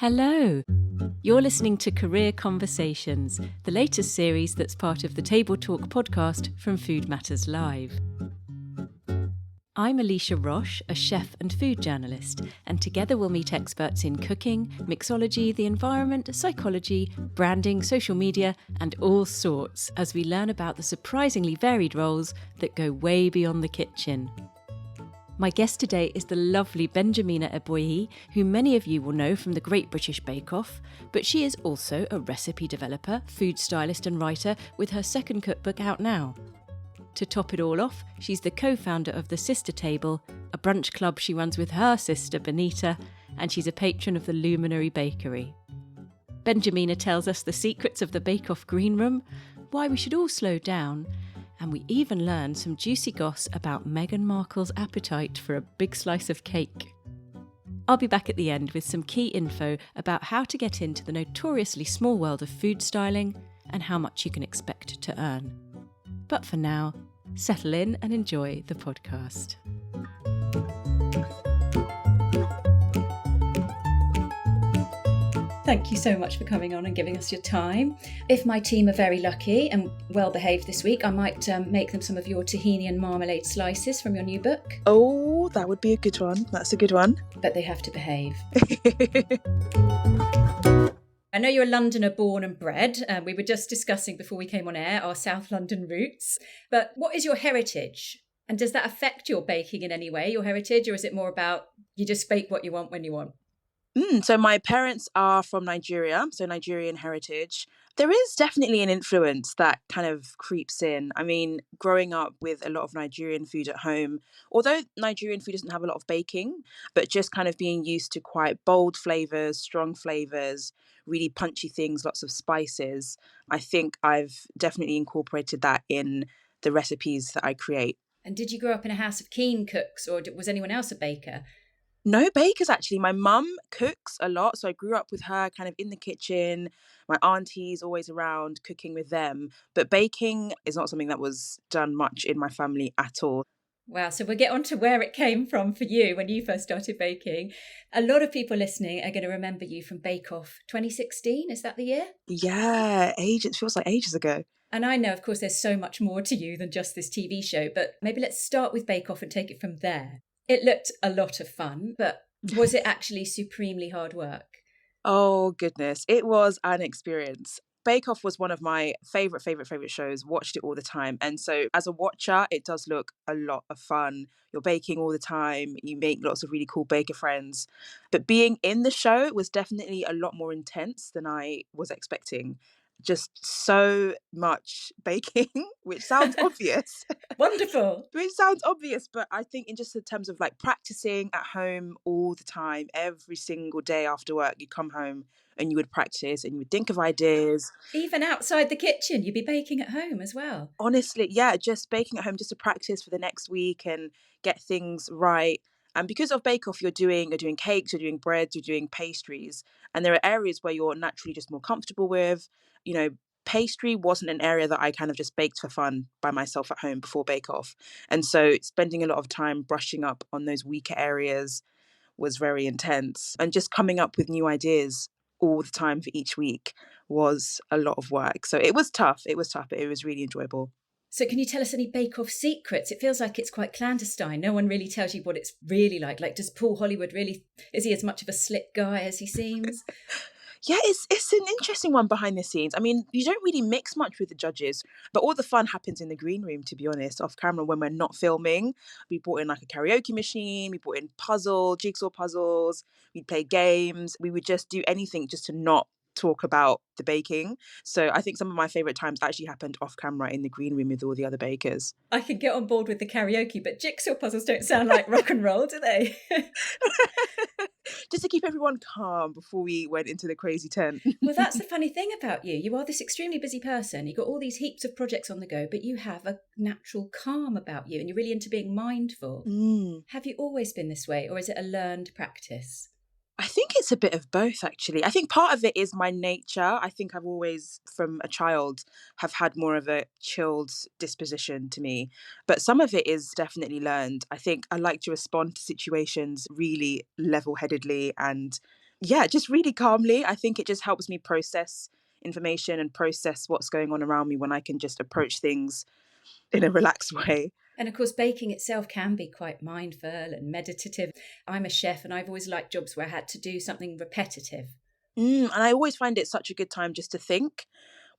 Hello! You're listening to Career Conversations, the latest series that's part of the Table Talk podcast from Food Matters Live. I'm Alicia Roche, a chef and food journalist, and together we'll meet experts in cooking, mixology, the environment, psychology, branding, social media, and all sorts as we learn about the surprisingly varied roles that go way beyond the kitchen. My guest today is the lovely Benjamina Ebuehi, who many of you will know from the Great British Bake Off, but she is also a recipe developer, food stylist and writer with her second cookbook out now. To top it all off, she's the co-founder of The Sister Table, a brunch club she runs with her sister Benita, and she's a patron of the Luminary Bakery. Benjamina tells us the secrets of the Bake Off green room, why we should all slow down, and we even learn some juicy goss about Meghan Markle's appetite for a big slice of cake. I'll be back at the end with some key info about how to get into the notoriously small world of food styling and how much you can expect to earn. But for now, settle in and enjoy the podcast. Thank you so much for coming on and giving us your time. If my team are very lucky and well behaved this week, I might make them some of your tahini and marmalade slices from your new book. Oh, that would be a good one. That's a good one. But they have to behave. I know you're a Londoner born and bred. We were just discussing before we came on air our South London roots. But what is your heritage? And does that affect your baking in any way, your heritage? Or is it more about you just bake what you want when you want? So my parents are from Nigeria, so Nigerian heritage. There is definitely an influence that kind of creeps in. I mean, growing up with a lot of Nigerian food at home, although Nigerian food doesn't have a lot of baking, but just kind of being used to quite bold flavors, strong flavors, really punchy things, lots of spices. I think I've definitely incorporated that in the recipes that I create. And did you grow up in a house of keen cooks, or was anyone else a baker? No bakers, actually. My mum cooks a lot, so I grew up with her kind of in the kitchen. My auntie's always around cooking with them. But baking is not something that was done much in my family at all. Wow, so we'll get on to where it came from for you when you first started baking. A lot of people listening are going to remember you from Bake Off 2016, is that the year? Yeah, it feels like ages ago. And I know, of course, there's so much more to you than just this TV show, but maybe let's start with Bake Off and take it from there. It looked a lot of fun, but was it actually supremely hard work? Oh, goodness. It was an experience. Bake Off was one of my favourite shows, watched it all the time. And so as a watcher, it does look a lot of fun. You're baking all the time. You make lots of really cool baker friends. But being in the show was definitely a lot more intense than I was expecting. Just so much baking, which sounds obvious. Wonderful. Which sounds obvious, but I think in terms of like practicing at home all the time, every single day after work, you'd come home and you would practice and you would think of ideas. Even outside the kitchen, you'd be baking at home as well. Honestly, yeah, just baking at home just to practice for the next week and get things right. And because of Bake Off, you're doing cakes, you're doing breads, you're doing pastries. And there are areas where you're naturally just more comfortable with. You know, pastry wasn't an area that I kind of just baked for fun by myself at home before Bake Off. And so spending a lot of time brushing up on those weaker areas was very intense. And just coming up with new ideas all the time for each week was a lot of work. So it was tough, but it was really enjoyable. So can you tell us any Bake Off secrets? It feels like it's quite clandestine. No one really tells you what it's really like. Like, does Paul Hollywood is he as much of a slick guy as he seems? Yeah, it's an interesting one behind the scenes. I mean, you don't really mix much with the judges, but all the fun happens in the green room, to be honest, off camera when we're not filming. We brought in like a karaoke machine, we brought in jigsaw puzzles, we'd play games. We would just do anything just to not talk about the baking. So I think some of my favourite times actually happened off camera in the green room with all the other bakers. I can get on board with the karaoke, but jigsaw puzzles don't sound like rock and roll, do they? Just to keep everyone calm before we went into the crazy tent. Well, that's the funny thing about you. You are this extremely busy person. You've got all these heaps of projects on the go, but you have a natural calm about you and you're really into being mindful. Have you always been this way, or is it a learned practice? I think it's a bit of both, actually. I think part of it is my nature. I think I've always, from a child, have had more of a chilled disposition to me. But some of it is definitely learned. I think I like to respond to situations really level-headedly and Yeah, just really calmly. I think it just helps me process information and process what's going on around me when I can just approach things in a relaxed way. And of course, baking itself can be quite mindful and meditative. I'm a chef and I've always liked jobs where I had to do something repetitive. And I always find it such a good time just to think.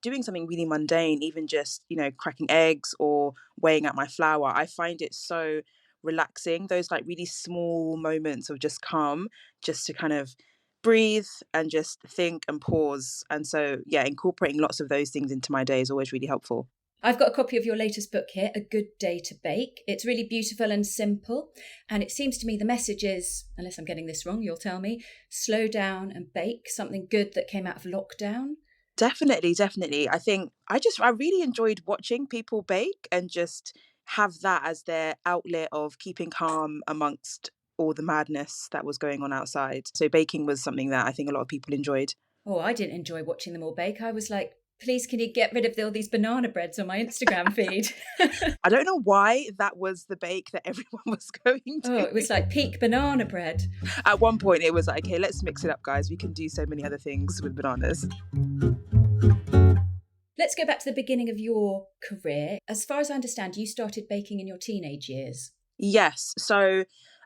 Doing something really mundane, even just, cracking eggs or weighing out my flour, I find it so relaxing. Those like really small moments of just calm, just to kind of breathe and just think and pause. And so, yeah, incorporating lots of those things into my day is always really helpful. I've got a copy of your latest book here, A Good Day to Bake. It's really beautiful and simple. And it seems to me the message is, unless I'm getting this wrong, you'll tell me, slow down and bake, something good that came out of lockdown. Definitely, definitely. I think I really enjoyed watching people bake and just have that as their outlet of keeping calm amongst all the madness that was going on outside. So baking was something that I think a lot of people enjoyed. Oh, I didn't enjoy watching them all bake. I was like, please, can you get rid of all these banana breads on my Instagram feed? I don't know why that was the bake that everyone was going Oh, to. it was like peak banana bread. At one point it was like, okay, let's mix it up, guys. We can do so many other things with bananas. Let's go back to the beginning of your career. As far as I understand, you started baking in your teenage years. Yes. So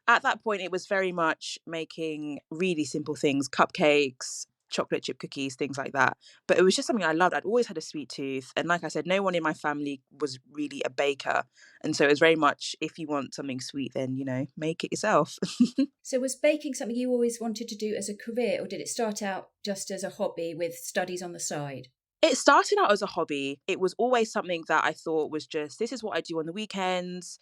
at that point, it was very much making really simple things, cupcakes, chocolate chip cookies, things like that. But it was just something I loved. I'd always had a sweet tooth. And like I said, no one in my family was really a baker. And so it was very much, if you want something sweet, then, make it yourself. So was baking something you always wanted to do as a career, or did it start out just as a hobby with studies on the side? It started out as a hobby. It was always something that I thought was just, this is what I do on the weekends.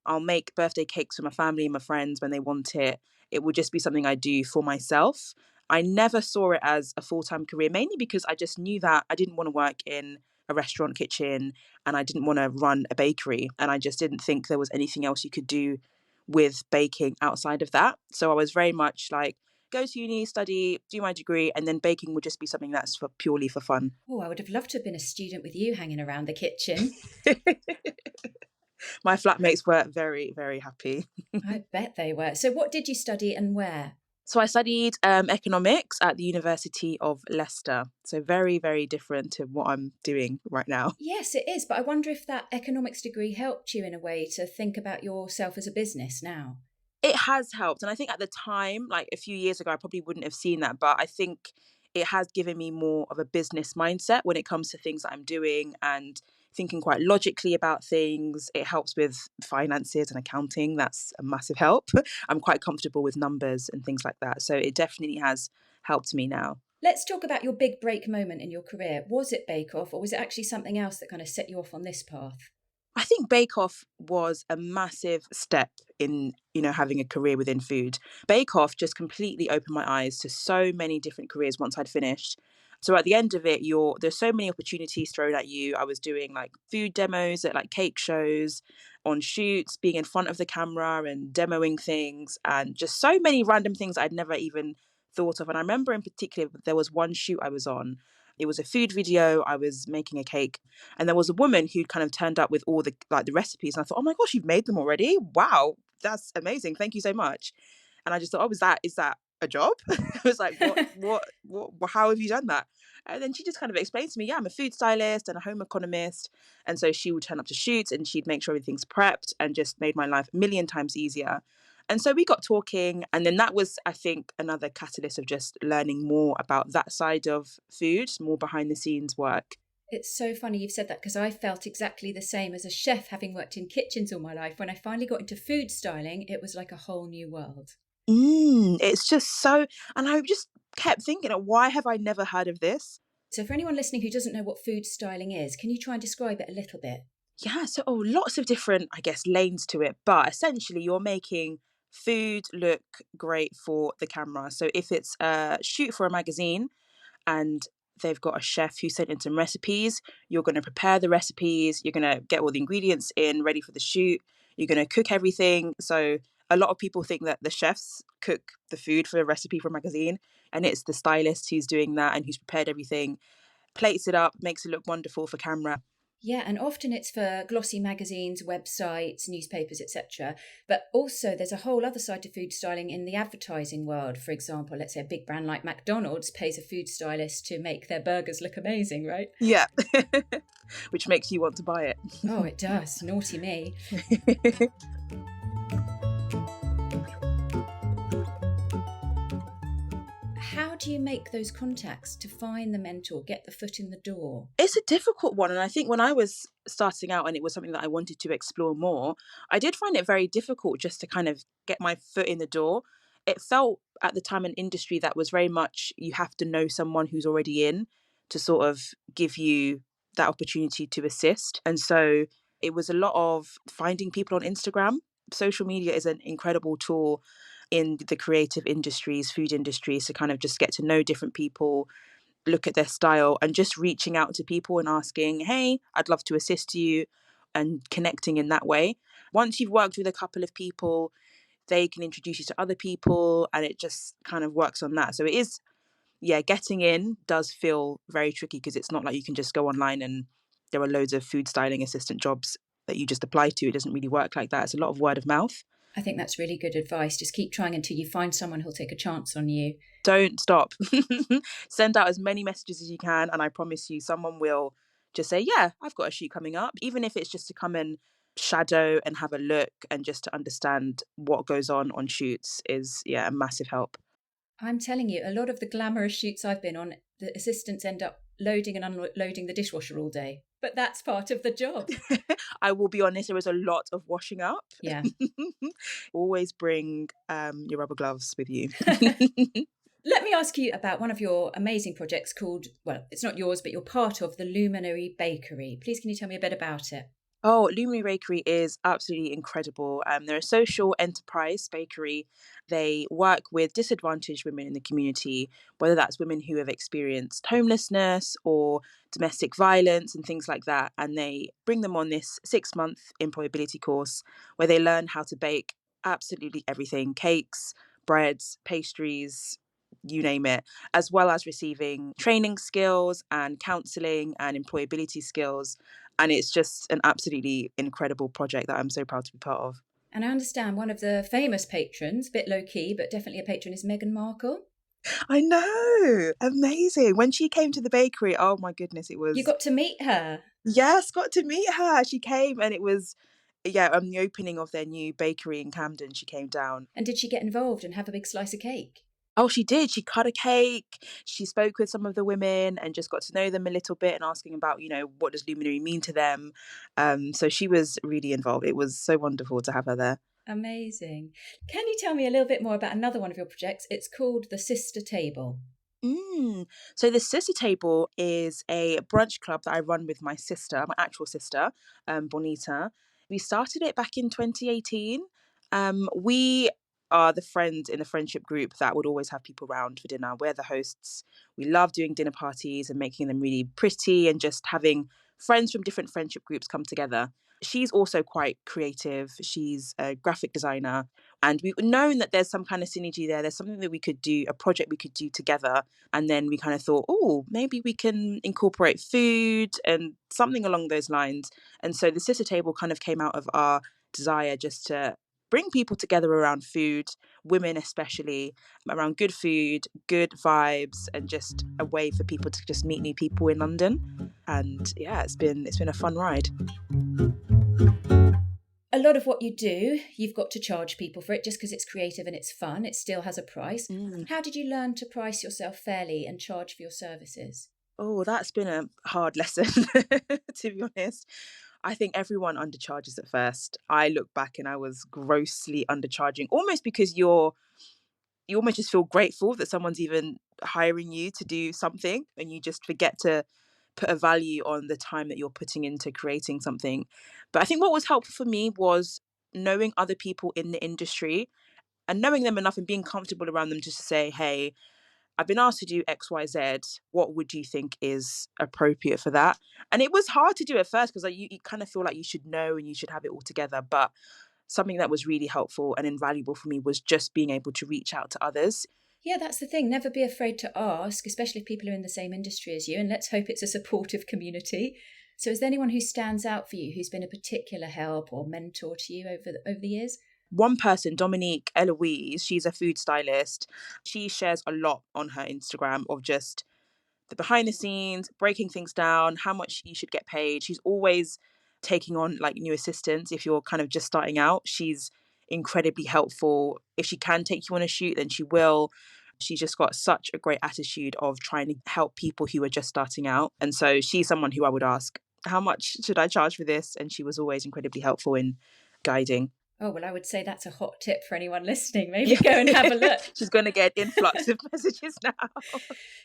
I'll make birthday cakes for my family and my friends when they want it. It would just be something I do for myself. I never saw it as a full-time career, mainly because I just knew that I didn't want to work in a restaurant kitchen and I didn't want to run a bakery. And I just didn't think there was anything else you could do with baking outside of that. So I was very much like, go to uni, study, do my degree, and then baking would just be something that's for purely for fun. Oh, I would have loved to have been a student with you hanging around the kitchen. My flatmates were very, very happy. I bet they were. So what did you study and where? So I studied economics at the University of Leicester. So very, very different to what I'm doing right now. Yes, it is. But I wonder if that economics degree helped you in a way to think about yourself as a business now. It has helped. And I think at the time, like a few years ago, I probably wouldn't have seen that. But I think it has given me more of a business mindset when it comes to things that I'm doing and thinking quite logically about things. It helps with finances and accounting. That's a massive help. I'm quite comfortable with numbers and things like that. So it definitely has helped me now. Let's talk about your big break moment in your career. Was it Bake Off or was it actually something else that kind of set you off on this path? I think Bake Off was a massive step in, having a career within food. Bake Off just completely opened my eyes to so many different careers once I'd finished. So at the end of it, there's so many opportunities thrown at you. I was doing like food demos at like cake shows, on shoots, being in front of the camera and demoing things, and just so many random things I'd never even thought of. And I remember in particular there was one shoot I was on. It was a food video. I was making a cake, and there was a woman who kind of turned up with all the recipes. And I thought, oh my gosh, you've made them already! Wow, that's amazing! Thank you so much. And I just thought, oh, is that a job? I was like, what? How have you done that? And then she just kind of explained to me, yeah, I'm a food stylist and a home economist. And so she would turn up to shoots and she'd make sure everything's prepped and just made my life a million times easier. And so we got talking, and then that was, I think, another catalyst of just learning more about that side of food, more behind the scenes work. It's so funny you've said that because I felt exactly the same as a chef, having worked in kitchens all my life. When I finally got into food styling, it was like a whole new world. It's just so, and I just kept thinking, why have I never heard of this? So for anyone listening who doesn't know what food styling is, can you try and describe it a little bit? Yeah, so lots of different, I guess, lanes to it, but essentially you're making food look great for the camera. So if it's a shoot for a magazine and they've got a chef who sent in some recipes, you're going to prepare the recipes, you're going to get all the ingredients in ready for the shoot, you're going to cook everything. So a lot of people think that the chefs cook the food for a recipe for a magazine, and it's the stylist who's doing that and who's prepared everything, plates it up, makes it look wonderful for camera. Yeah, and often it's for glossy magazines, websites, newspapers, etc. But also there's a whole other side to food styling in the advertising world. For example, let's say a big brand like McDonald's pays a food stylist to make their burgers look amazing, right? Yeah. Which makes you want to buy it. Oh, it does. Naughty me. How do you make those contacts to find the mentor, get the foot in the door? It's a difficult one. And I think when I was starting out and it was something that I wanted to explore more, I did find it very difficult just to kind of get my foot in the door. It felt at the time an industry that was very much you have to know someone who's already in to sort of give you that opportunity to assist. And so it was a lot of finding people on Instagram. Social media is an incredible tool in the creative industries, food industries, to kind of just get to know different people, look at their style, and just reaching out to people and asking, hey, I'd love to assist you, and connecting in that way. Once you've worked with a couple of people, they can introduce you to other people, and it just kind of works on that. So it is, yeah, getting in does feel very tricky because it's not like you can just go online and there are loads of food styling assistant jobs that you just apply to. It doesn't really work like that. It's a lot of word of mouth. I think that's really good advice. Just keep trying until you find someone who'll take a chance on you. Don't stop. Send out as many messages as you can, and I promise you someone will just say, yeah, I've got a shoot coming up, even if it's just to come and shadow and have a look and just to understand what goes on shoots is, yeah, a massive help. I'm telling you, a lot of the glamorous shoots I've been on, the assistants end up loading and unloading the dishwasher all day. But that's part of the job. I will be honest, there is a lot of washing up. Yeah. Always bring your rubber gloves with you. Let me ask you about one of your amazing projects called, well, it's not yours, but you're part of the Luminary Bakery. Please, can you tell me a bit about it? Oh, Luminary Bakery is absolutely incredible. They're a social enterprise bakery. They work with disadvantaged women in the community, whether that's women who have experienced homelessness or domestic violence and things like that. And they bring them on this 6-month employability course where they learn how to bake absolutely everything: cakes, breads, pastries, you name it, as well as receiving training skills and counselling and employability skills. And it's just an absolutely incredible project that I'm so proud to be part of. And I understand one of the famous patrons, a bit low key, but definitely a patron, is Meghan Markle. I know. Amazing. When she came to the bakery, oh my goodness, it was... You got to meet her. Yes, got to meet her. She came and it was, yeah, the opening of their new bakery in Camden. She came down. And did she get involved and have a big slice of cake? Oh, she did. She cut a cake. She spoke with some of the women and just got to know them a little bit and asking about, what does luminary mean to them. So she was really involved. It was so wonderful to have her there. Amazing. Can you tell me a little bit more about another one of your projects? It's called the Sister Table. So the Sister Table is a brunch club that I run with my sister, my actual sister, Bonita. We started it back in 2018. We are the friends in the friendship group that would always have people around for dinner. We're the hosts. We love doing dinner parties and making them really pretty and just having friends from different friendship groups come together. She's also quite creative. She's a graphic designer. And we've known that there's some kind of synergy there. There's something that we could do, a project we could do together. And then we kind of thought, oh, maybe we can incorporate food and something along those lines. And so the Sister Table kind of came out of our desire just to bring people together around food, women especially, around good food, good vibes, and just a way for people to just meet new people in London. And yeah, it's been a fun ride. A lot of what you do, you've got to charge people for it just because it's creative and it's fun. It still has a price. How did you learn to price yourself fairly and charge for your services? Oh, that's been a hard lesson, to be honest. I think everyone undercharges at first. I look back and I was grossly undercharging, almost because you almost just feel grateful that someone's even hiring you to do something, and you just forget to put a value on the time that you're putting into creating something. But I think what was helpful for me was knowing other people in the industry and knowing them enough and being comfortable around them just to say, hey, I've been asked to do XYZ. What would you think is appropriate for that? And it was hard to do at first because you kind of feel like you should know and you should have it all together. But something that was really helpful and invaluable for me was just being able to reach out to others. Yeah, that's the thing. Never be afraid to ask, especially if people are in the same industry as you. And let's hope it's a supportive community. So is there anyone who stands out for you, who's been a particular help or mentor to you over the years? One person, Dominique Eloise, she's a food stylist. She shares a lot on her Instagram of just the behind the scenes, breaking things down, how much you should get paid. She's always taking on like new assistants if you're kind of just starting out. She's incredibly helpful. If she can take you on a shoot, then she will. She's just got such a great attitude of trying to help people who are just starting out. And so she's someone who I would ask, how much should I charge for this? And she was always incredibly helpful in guiding. Oh, well, I would say that's a hot tip for anyone listening. Maybe go and have a look. She's going to get an influx of messages now.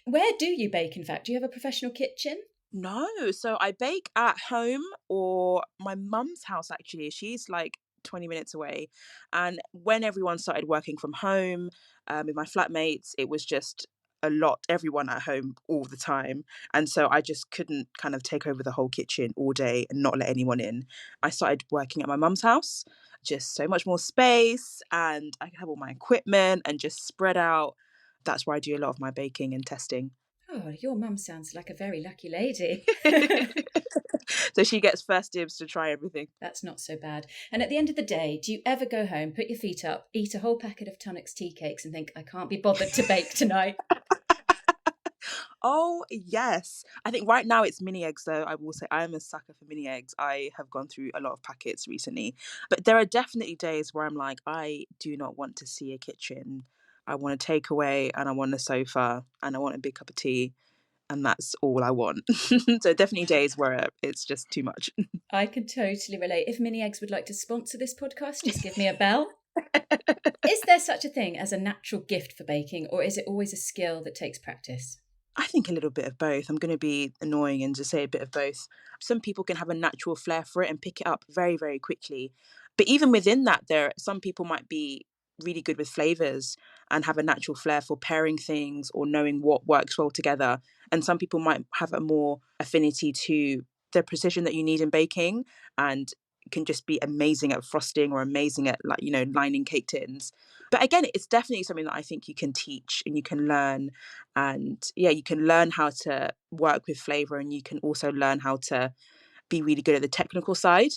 Where do you bake, in fact? Do you have a professional kitchen? No, so I bake at home or my mum's house, actually. She's like 20 minutes away. And when everyone started working from home, with my flatmates, it was just a lot, everyone at home all the time. And so I just couldn't kind of take over the whole kitchen all day and not let anyone in. I started working at my mum's house, just so much more space, and I have all my equipment and just spread out. That's where I do a lot of my baking and testing. Oh, your mum sounds like a very lucky lady. So she gets first dibs to try everything. That's not so bad. And at the end of the day, do you ever go home, put your feet up, eat a whole packet of Tonix tea cakes and think, I can't be bothered to bake tonight? Oh, yes. I think right now it's mini eggs, though. I will say I am a sucker for mini eggs. I have gone through a lot of packets recently. But there are definitely days where I'm like, I do not want to see a kitchen. I want a takeaway and I want a sofa and I want a big cup of tea. And that's all I want. So definitely days where it's just too much. I can totally relate. If Mini Eggs would like to sponsor this podcast, just give me a bell. Is there such a thing as a natural gift for baking, or is it always a skill that takes practice? I think a little bit of both. I'm going to be annoying and just say a bit of both. Some people can have a natural flair for it and pick it up very, very quickly. But even within that, some people might be really good with flavors and have a natural flair for pairing things or knowing what works well together. And some people might have a more affinity to the precision that you need in baking and can just be amazing at frosting or amazing at lining cake tins. But again, it's definitely something that I think you can teach and you can learn. And yeah, you can learn how to work with flavor and you can also learn how to be really good at the technical side.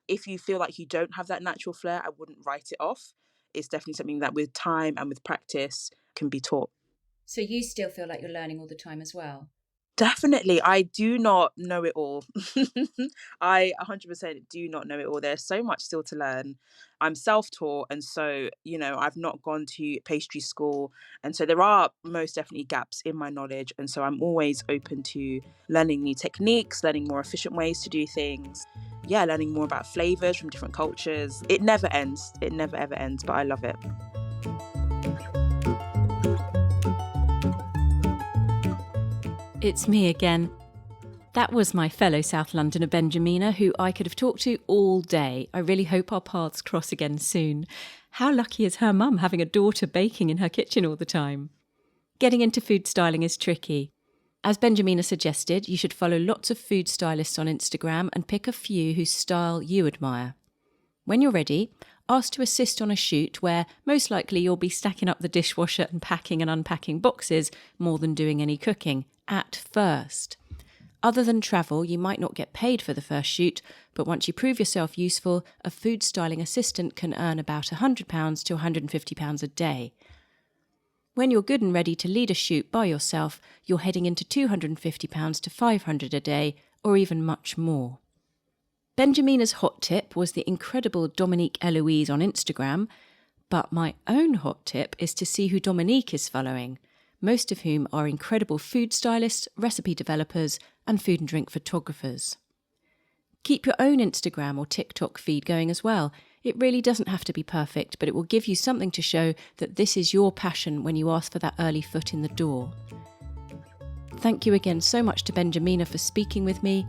If you feel like you don't have that natural flair, I wouldn't write it off. It's definitely something that with time and with practice can be taught. So you still feel like you're learning all the time as well? Definitely. I do not know it all. I 100% do not know it all. There's so much still to learn. I'm self-taught. And so, I've not gone to pastry school. And so there are most definitely gaps in my knowledge. And so I'm always open to learning new techniques, learning more efficient ways to do things. Yeah, learning more about flavors from different cultures. It never ends. It never, ever ends. But I love it. It's me again. That was my fellow South Londoner Benjamina, who I could have talked to all day. I really hope our paths cross again soon. How lucky is her mum having a daughter baking in her kitchen all the time? Getting into food styling is tricky. As Benjamina suggested, you should follow lots of food stylists on Instagram and pick a few whose style you admire. When you're ready, ask to assist on a shoot where most likely you'll be stacking up the dishwasher and packing and unpacking boxes more than doing any cooking. At first. Other than travel, you might not get paid for the first shoot, but once you prove yourself useful, a food styling assistant can earn about £100 to £150 a day. When you're good and ready to lead a shoot by yourself, you're heading into £250 to £500 a day, or even much more. Benjamina's hot tip was the incredible Dominique Eloise on Instagram, but my own hot tip is to see who Dominique is following, most of whom are incredible food stylists, recipe developers, and food and drink photographers. Keep your own Instagram or TikTok feed going as well. It really doesn't have to be perfect, but it will give you something to show that this is your passion when you ask for that early foot in the door. Thank you again so much to Benjamina for speaking with me,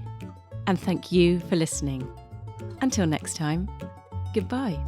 and thank you for listening. Until next time, goodbye.